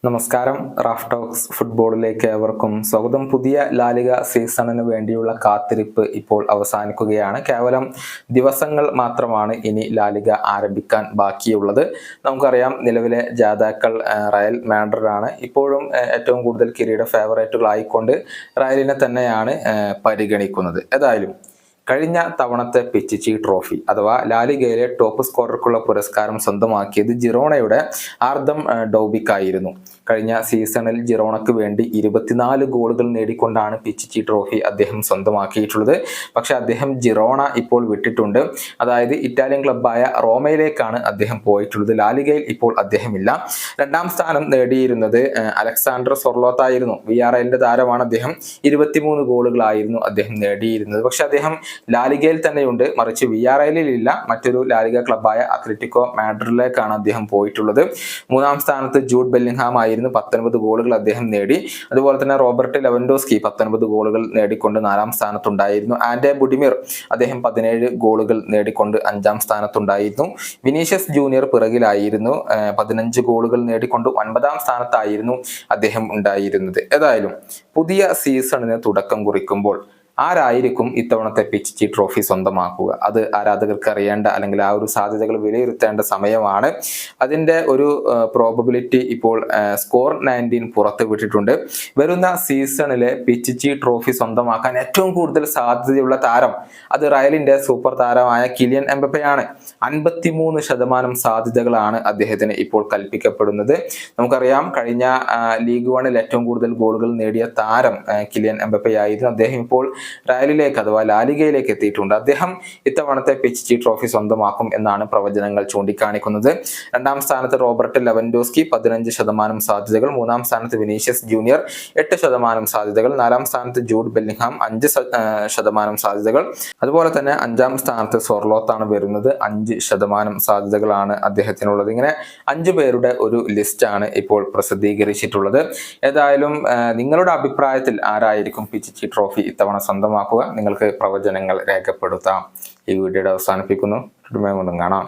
നമസ്കാരം. Raf talks ഫുട്ബോളിലേക്ക് ഏവർക്കും സ്വാഗതം. പുതിയ ലാലിഗ സീസണിന് വേണ്ടിയുള്ള കാത്തിരിപ്പ് ഇപ്പോൾ അവസാനിക്കുകയാണ്. കേവലം ദിവസങ്ങൾ മാത്രമാണ് ഇനി ലാലിഗ ആരംഭിക്കാൻ ബാക്കിയുള്ളത്. നമുക്കറിയാം, നിലവിലെ ജേതാക്കൾ റയൽ മാഡ്രിഡ് ആണ്. ഇപ്പോഴും ഏറ്റവും കൂടുതൽ കിരീട ഫേവറേറ്റുകളായിക്കൊണ്ട് റയലിനെ തന്നെയാണ് പരിഗണിക്കുന്നത്. ഏതായാലും കഴിഞ്ഞ തവണത്തെ പിച്ചിച്ചി ട്രോഫി അഥവാ ലാലിഗയിലെ ടോപ്പ് സ്കോറർക്കുള്ള പുരസ്കാരം സ്വന്തമാക്കിയത് ജിറോണയുടെ ആർദം ഡോബിക്കായിരുന്നു. കഴിഞ്ഞ സീസണിൽ ജിറോണയ്ക്ക് വേണ്ടി 24 ഗോളുകൾ നേടിക്കൊണ്ടാണ് പിച്ചിച്ചി ട്രോഫി അദ്ദേഹം സ്വന്തമാക്കിയിട്ടുള്ളത്. പക്ഷെ അദ്ദേഹം ജിറോണ ഇപ്പോൾ വിട്ടിട്ടുണ്ട്. അതായത് ഇറ്റാലിയൻ ക്ലബ്ബായ റോമയിലേക്കാണ് അദ്ദേഹം പോയിട്ടുള്ളത്. ലാലിഗയിൽ ഇപ്പോൾ അദ്ദേഹമില്ല. രണ്ടാം സ്ഥാനം നേടിയിരുന്നത് അലക്സാണ്ടർ സൊർലോത്തായിരുന്നു. VRLന്റെ താരമാണ് അദ്ദേഹം. 23 ഗോളുകളായിരുന്നു അദ്ദേഹം നേടിയിരുന്നത്. പക്ഷെ അദ്ദേഹം ലാലിഗയിൽ തന്നെയുണ്ട്, മറിച്ച് VRLിൽ ഇല്ല. മറ്റൊരു ലാലിഗ ക്ലബ്ബായ അത്ലറ്റിക്കോ മാഡ്രിഡിലേക്കാണ് അദ്ദേഹം പോയിട്ടുള്ളത്. മൂന്നാം സ്ഥാനത്ത് ജൂഡ് ബെല്ലിംഗ്ഹാം ആയിരുന്നു. 19 ഗോളുകൾ അദ്ദേഹം നേടി. അതുപോലെ തന്നെ റോബർട്ട് ലെവൻഡോസ്കി 19 ഗോളുകൾ നേടിക്കൊണ്ട് 4ാം സ്ഥാനത്തുണ്ടായിരുന്നു. ആൻഡെ ബുഡിമിർ അദ്ദേഹം 17 ഗോളുകൾ നേടിക്കൊണ്ട് 5ാം സ്ഥാനത്തുണ്ടായിരുന്നു. Vinicius junior പിറകിലായിരുന്നു. 15 ഗോളുകൾ നേടിക്കൊണ്ട് 9ാം സ്ഥാനത്തായിരുന്നു അദ്ദേഹം ഉണ്ടായിരുന്നത്. ഏതായാലും പുതിയ സീസണിന് തുടക്കം കുറിക്കുമ്പോൾ ആരായിരിക്കും ഇത്തവണത്തെ പിച്ചിച്ചി ട്രോഫി സ്വന്തമാക്കുക? അത് ആരാധകർക്ക് അറിയേണ്ട, അല്ലെങ്കിൽ ആ ഒരു സാധ്യതകൾ വിലയിരുത്തേണ്ട സമയമാണ്. അതിൻ്റെ ഒരു പ്രോബബിലിറ്റി ഇപ്പോൾ സ്കോർ 19 പുറത്ത് വിട്ടിട്ടുണ്ട്. വരുന്ന സീസണിലെ പിച്ചിച്ചി ട്രോഫി സ്വന്തമാക്കാൻ ഏറ്റവും കൂടുതൽ സാധ്യതയുള്ള താരം അത് റയലിന്റെ സൂപ്പർ താരമായ കിലിയൻ എംബപ്പയാണ്. 53% സാധ്യതകളാണ് അദ്ദേഹത്തിന് ഇപ്പോൾ കൽപ്പിക്കപ്പെടുന്നത്. നമുക്കറിയാം, കഴിഞ്ഞ ലീഗ് 1-ൽ ഏറ്റവും കൂടുതൽ ഗോളുകൾ നേടിയ താരം കിലിയൻ എംബപ്പയായിരുന്നു. അദ്ദേഹം ഇപ്പോൾ റയലിലേക്ക് അഥവാ ലാലിഗയിലേക്ക് എത്തിയിട്ടുണ്ട്. അദ്ദേഹം ഇത്തവണത്തെ പിച്ചിച്ചി ട്രോഫി സ്വന്തമാക്കും എന്നാണ് പ്രവചനങ്ങൾ ചൂണ്ടിക്കാണിക്കുന്നത്. 2ാം സ്ഥാനത്ത് റോബർട്ട് ലെവൻഡോസ്കി 15% സാധ്യതകൾ. 3ാം സ്ഥാനത്ത് വിനീഷ്യസ് ജൂനിയർ 8% സാധ്യതകൾ. 4ാം സ്ഥാനത്ത് ജൂഡ് ബെല്ലിംഗ്ഹാം 5% സാധ്യതകൾ. അതുപോലെ തന്നെ 5ാം സ്ഥാനത്ത് സൊർലോത്താണ് വരുന്നത്. 5% സാധ്യതകളാണ് അദ്ദേഹത്തിനുള്ളത്. ഇങ്ങനെ 5 പേരുടെ ഒരു ലിസ്റ്റാണ് ഇപ്പോൾ പ്രസിദ്ധീകരിച്ചിട്ടുള്ളത്. ഏതായാലും നിങ്ങളുടെ അഭിപ്രായത്തിൽ ആരായിരിക്കും പിച്ചിച്ചി ട്രോഫി ഇത്തവണ സ്വന്തമാക്കുക? നിങ്ങൾക്ക് പ്രവചനങ്ങൾ രേഖപ്പെടുത്താം. ഈ വീഡിയോയുടെ അവസാനിപ്പിക്കുന്നു. കാണാം.